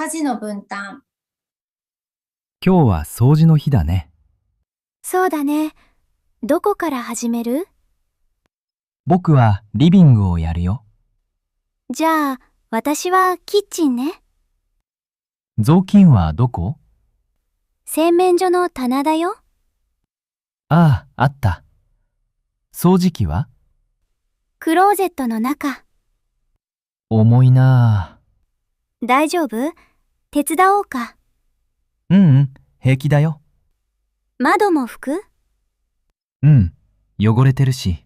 家事の分担。今日は掃除の日だね。そうだね。どこから始める？僕はリビングをやるよ。じゃあ、私はキッチンね。雑巾はどこ？洗面所の棚だよ。ああ、あった。掃除機は？クローゼットの中。重いな大丈夫？手伝おうか。あ。平気だよ。窓も拭く？汚れてるし。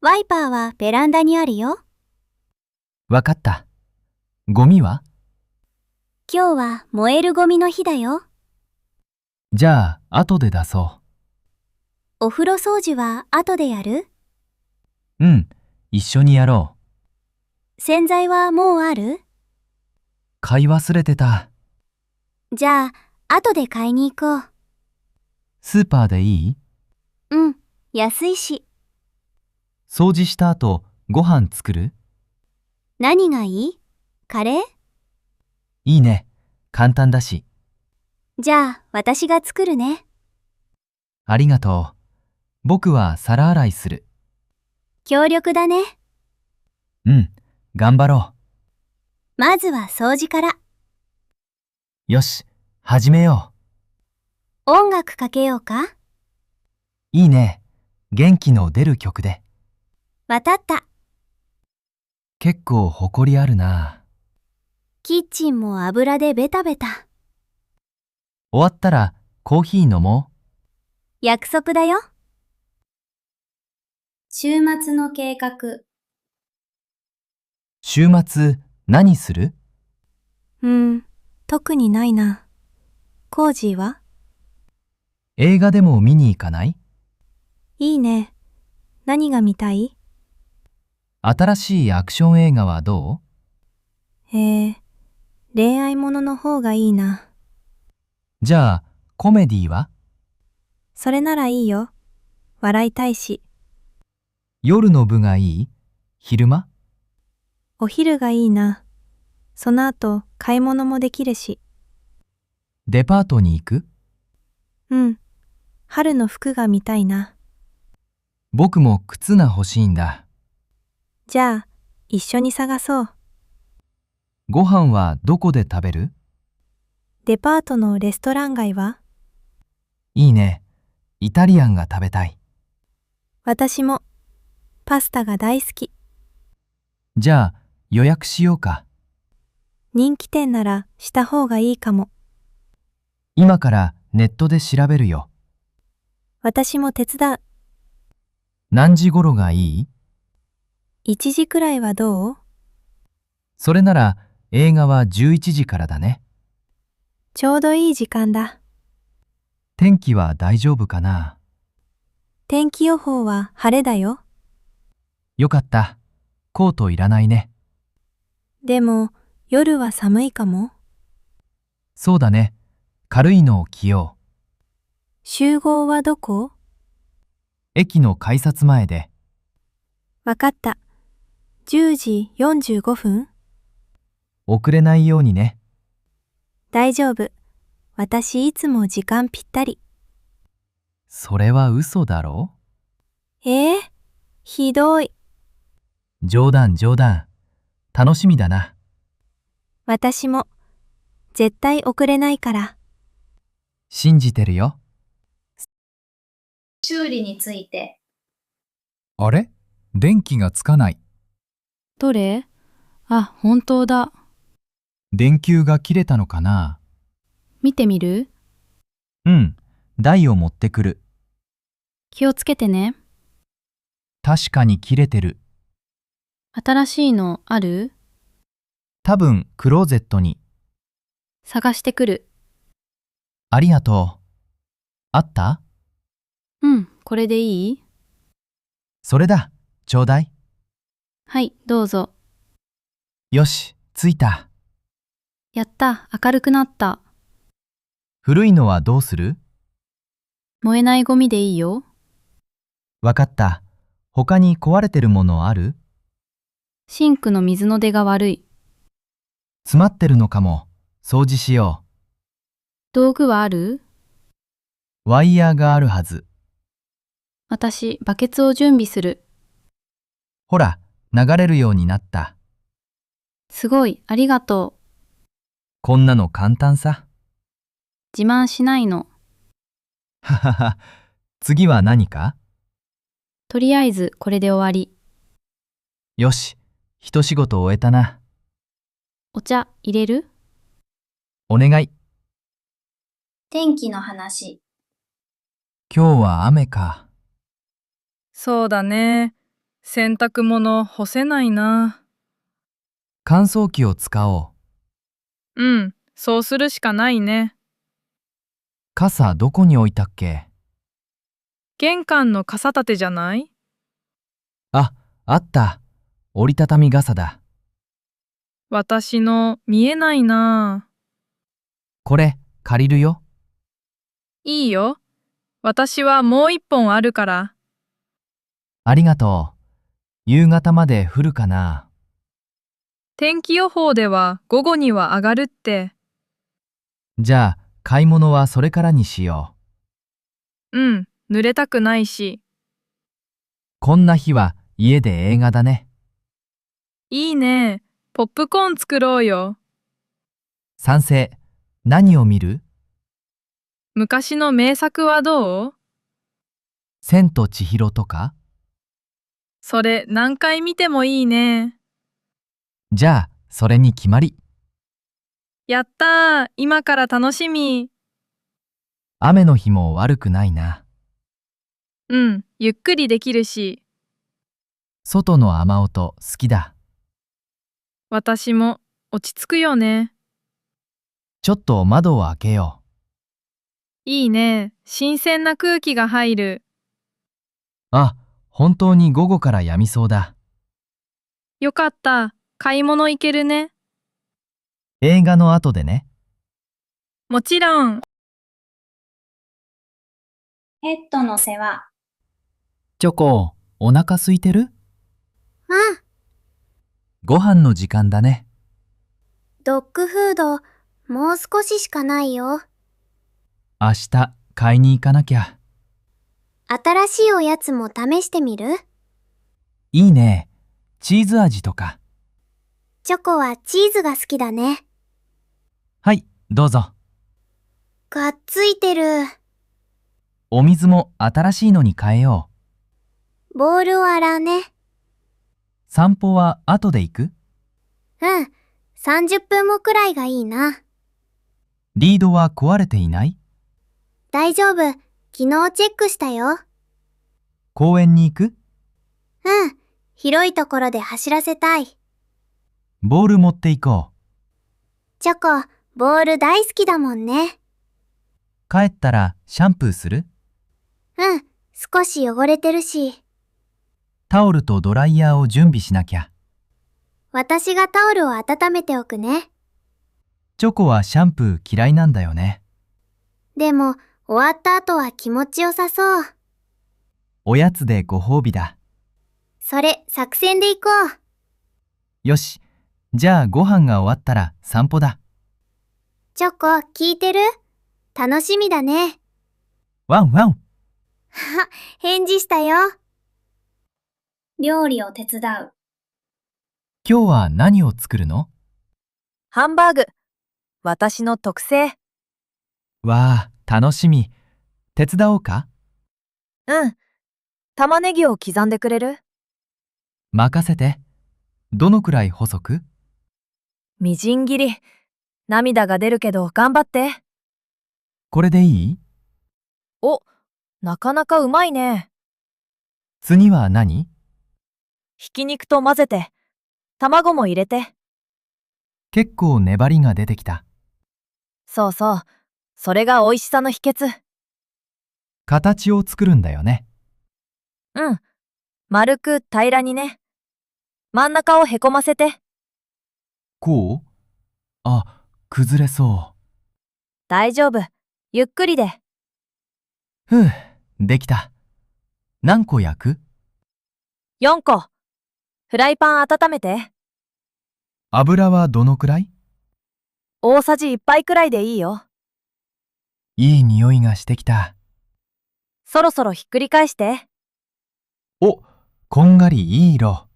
ワイパーはベランダにあるよ。わかった。ゴミは？今日は燃えるゴミの日だよ。じゃあ、後で出そお風呂掃除は後でやる？う。一緒にやろう。洗剤はもうある？買い忘れてた。じゃあ、後で買いに行こう。スーパーでいい？安いし。掃除した後、ご飯作る？何がいい？カレー？いいね。簡単だし。じゃあ、私が作るね。ありがとう。僕は皿洗いする。協力だね。頑張ろまずは掃除から。う。よし、始めよ音楽かけようか？う。いいね。元気の出る曲で。わかった。結構ほこりあるな。キッチンも油でベタベタ。終わったらコーヒー飲もう。約束だよ。週末の計画。週末何する？特にないな。コージーは？映画でも見に行かない？いいね。何が見たい？新しいアクション映画はど恋愛ものの方がいいな。う？じゃあ、コメディは？それならいいよ。笑いたいし。夜の部がいい？昼間？お昼がいいな。その後、買い物もできるし。デパートに行く？春の服が見たいな。僕も靴が欲しいんだ。じゃあ、一緒に探そう。ご飯はどこで食べる？デパートのレストラン街は？いいね。イタリアンが食べたい。私も。パスタが大好き。じゃあ、予約しようか。人気店ならした方がいいかも。今からネットで調べるよ。私も手伝う。何時頃がいい1時くらいはどう？それなら映画は11時からだね。ちょうどいい時間だ。天気は大丈夫かな？天気予報は晴れだよ。よかった。コートいらないね。でも、夜は寒いかも。そうだね。軽いのを着よう。集合はどこ？駅の改札前で。わかった。10時45分？遅れないようにね。大丈夫。私いつも時間ぴったり。それは嘘だろ？ひどい。冗談。楽しみだな。私も。絶対遅れないから。信じてるよ。修理について。あれ？電気がつかない。どれ？あ、本当だ。電球が切れたのかな？見てみる？台を持ってくる。気をつけてね。確かに切れてる。新しいのある？多分クローゼットに。探してくる。ありがとう。あった？これでいい？それだ。ちょうだい。はい、どうぞ。よし、着いた。やった、明るくなった。古いのはどうする？燃えないゴミでいいよ。わかった。他に壊れてるものある？シンクの水の出が悪い。詰まってるのかも。掃除しよ道具はある？う。ワイヤーがあるはず。私、バケツを準備する。ほら、流れるようになった。すごい、ありがとう。こんなの簡単さ。自慢しないの。ははは。次は何か？とりあえず、これで終わり。よし、一仕事終えたな。お茶、入れる？お願い。天気の話。今日は雨か。そうだね。洗濯物干せないな。乾燥機を使おう。うん、そうするしかないね。傘どこに置いたっけ？玄関の傘立てじゃない？あ、あった。折りたたみ傘だ。私の見えないな。これ、借りるよ。いいよ。私はもう一本あるから。ありがとう。夕方まで降るかな。天気予報では午後には上がるって。じゃあ、買い物はそれからにしよう。うん、濡れたくないし。こんな日は家で映画だね。いいね。ポップコーン作ろうよ。賛成。何を見る？昔の名作はどう？千と千尋とか？それ何回見てもいいね。じゃあ、それに決まり。やったー、今から楽しみ。雨の日も悪くないな。うん、ゆっくりできるし。外の雨音好きだ。私も落ち着くよね。ちょっと窓を開けよいいね。新鮮な空気が入る。う。あ、本当に午後から止みそうだ。よかった。買い物行けるね。映画の後でね。もちろん。ペットの世話。チョコ、お腹空いてる？うん、ご飯の時間だね。ドッグフード、もう少ししかないよ。明日、買いに行かなきゃ。新しいおやつも試してみる？いいね。チーズ味とか。チョコはチーズが好きだね。はい、どうぞ。がっついてる。お水も新しいのに変えよう。ボールを洗うね。散歩は後で行く？うん、30分後くらいがいいな。リードは壊れていない？大丈夫、昨日チェックしたよ。公園に行く？うん、広いところで走らせたい。ボール持って行こチョコ、ボール大好きだもんね。う。帰ったらシャンプーする？うん、少し汚れてるし。タオルとドライヤーを準備しなきゃ。私がタオルを温めておくね。チョコはシャンプー嫌いなんだよね。でも、終わった後は気持ちよさそう。おやつでご褒美だ。それ、作戦で行こう。よし。じゃあご飯が終わったら散歩だ。チョコ、聞いてる？楽しみだね。ワンワン。返事したよ。料理を手伝う。今日は何を作るの？ハンバーグ。私の特製。わあ、楽しみ。手伝おうか？うん。玉ねぎを刻んでくれる？任せて。どのくらい細く？みじん切り。涙が出るけど頑張って。これでいい？お、なかなかうまいね。次は何？ひき肉と混ぜて。卵も入れて。結構粘りが出てきた。そうそう。それが美味しさの秘訣。形を作るんだよね。うん。丸く平らにね。真ん中をへこませて。こう？あ、崩れそ大丈夫。ゆっくりで。う。ふう、できた。何個焼く？ 4個。フライパン温めて。油はどのくらい？大さじ1杯くらいでいいよ。いい匂いがしてきた。そろそろひっくり返して。お、こんがりいい色。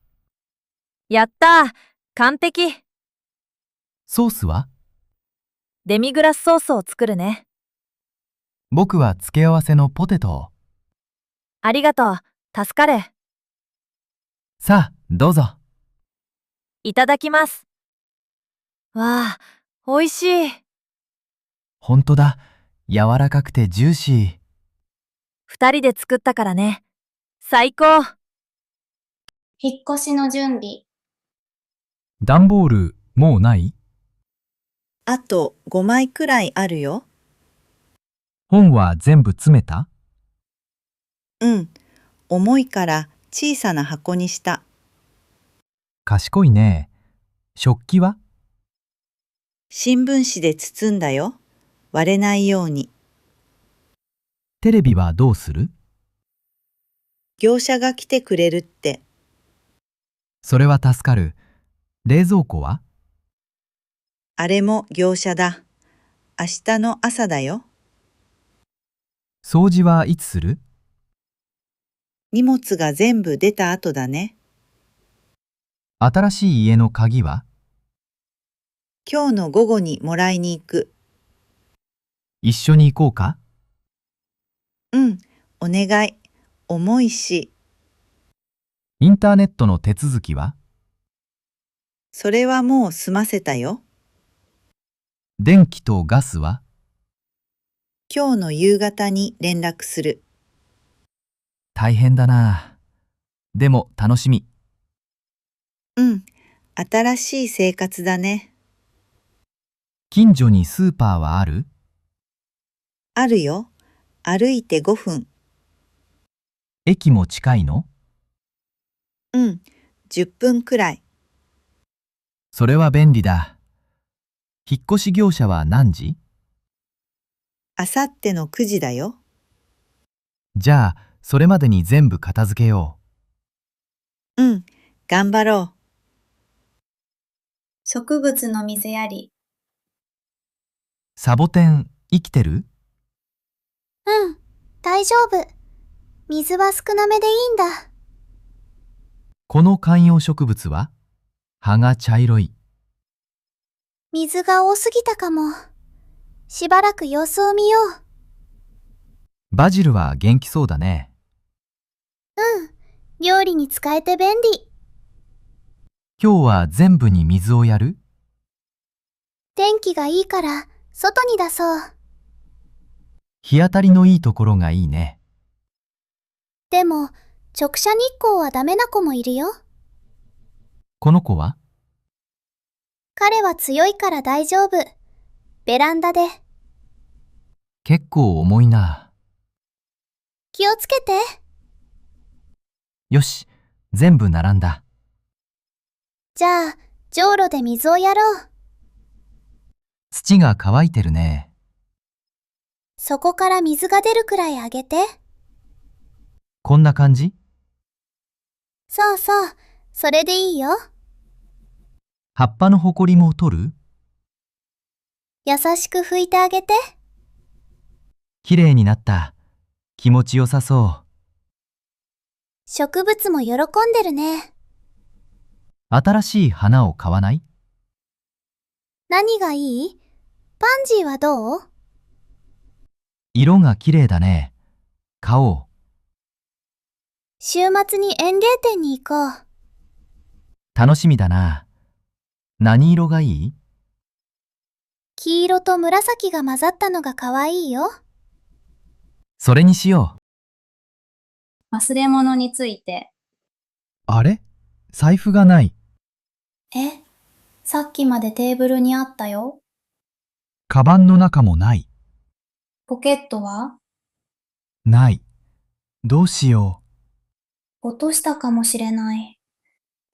やったー、完璧。ソースは？デミグラスソースを作るね。僕は付け合わせのポテトを。ありがとう、助かる。さあ、どうぞ。いただきます。わあ、美味しい。ほんとだ。柔らかくてジューシー。2人で作ったからね。最高。引っ越しの準備。段ボール、もうない？あと5枚くらいあるよ。本は全部詰めた？うん。重いから小さな箱にした。賢いね。食器は？新聞紙で包んだよ。割れないように。テレビはどうする？業者が来てくれるって。それは助かる。冷蔵庫は？あれも業者だ。明日の朝だよ。掃除はいつする？荷物が全部出た後だね。新しい家の鍵は？今日の午後にもらいに行く。一緒に行こうか？うん、お願い。重いし。インターネットの手続きは？それはもう済ませたよ。電気とガスは？今日の夕方に連絡する。大変だな。でも楽しみ。うん、新しい生活だね。近所にスーパーはある？あるよ。歩いて5分。駅も近いの？うん、10分くらい。それは便利だ。引っ越し業者は何時？あさっての9時だよ。じゃあ、それまでに全部片付けようん、頑張ろう。植物の水やり。サボテン、生きてる？うん、大丈夫。水は少なめでいいんだ。この観葉植物は？葉が茶色い。水が多すぎたかも。しばらく様子を見よう。バジルは元気そうだね。うん、料理に使えて便利。今日は全部に水をやる？天気がいいから外に出そう。日当たりのいいところがいいね。でも直射日光はダメな子もいるよ。この子は？彼は強いから大丈夫。ベランダで。結構重いな。気をつけて。よし、全部並んだ。じゃあ、じょうろで水をやろう。土が乾いてるね。そこから水が出るくらいあげて。こんな感じ？そうそう、それでいいよ。葉っぱのほこりも取る？優しく拭いてあげて。きれいになった。気持ちよさそう。植物も喜んでるね。新しい花を買わない？何がいい？パンジーはどう？色がきれいだね。買おう。週末に園芸店に行こう。楽しみだな。何色がいい？黄色と紫が混ざったのが可愛いよ。それにしよ忘れ物について。あれ？財布がない。え、さっきまでテーブルにあったよ。カバンの中もない。ポケットは？ない。どうしよ落としたかもしれない。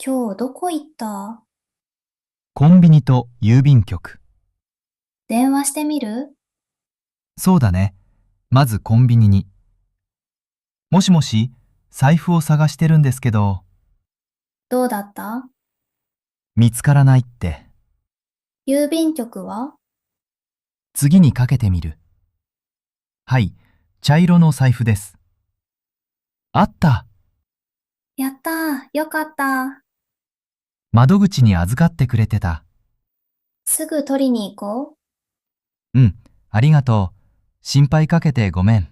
今日どこ行った？う。コンビニと郵便局。電話してみる？そうだね。まずコンビニに。もしもし、財布を探してるんですけど、どうだった？見つからないって。郵便局は？次にかけてみる。はい、茶色の財布です。あった。やったー、よかった。窓口に預かってくれてた。すぐ取りに行こう。うん、ありがとう。心配かけてごめん。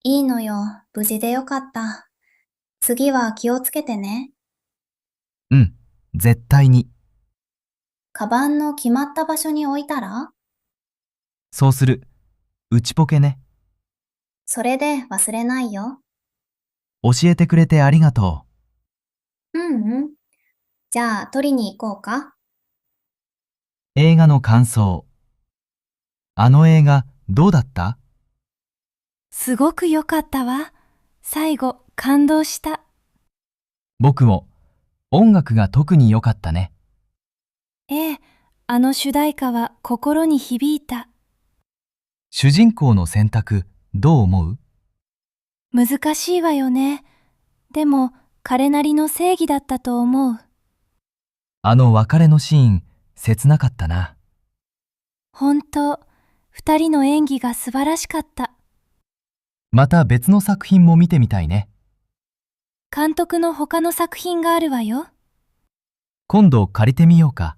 いいのよ、無事でよかった。次は気をつけてね。うん、絶対に。カバンの決まった場所に置いたら？そうする。内ポケね。それで忘れないよ。教えてくれてありがとうんうん。じゃあ取りに行こうか。う。映画の感想。あの映画、どうだった？すごく良かったわ。最後、感動した。僕も。音楽が特に良かったね。ええ、あの主題歌は心に響いた。主人公の選択、どう思う？難しいわよね。でも、彼なりの正義だったと思う。あの別れのシーン、切なかったな。本当、二人の演技が素晴らしかった。また別の作品も見てみたいね。監督の他の作品があるわよ。今度借りてみようか。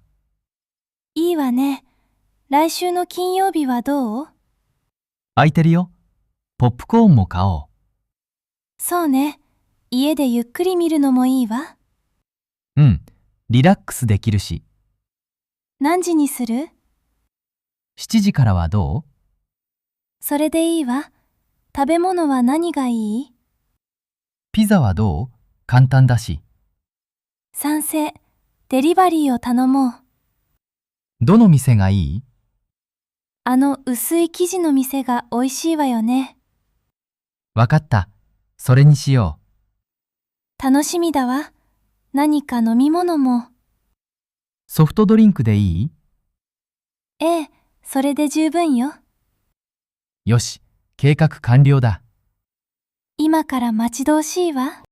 いいわね。来週の金曜日はどう？空いてるよ。ポップコーンも買おう。そうね。家でゆっくり見るのもいいわ。うん、リラックスできるし。何時にする？ 7時からはどう？それでいいわ。食べ物は何がいい？ピザはどう？簡単だし。賛成。デリバリーを頼もう。どの店がいい？あの薄い生地の店が美味しいわよね。わかった。それにしよ楽しみだわ。何か飲み物も。う。ソフトドリンクでいい？ええ、それで十分よ。よし、計画完了だ。今から待ち遠しいわ。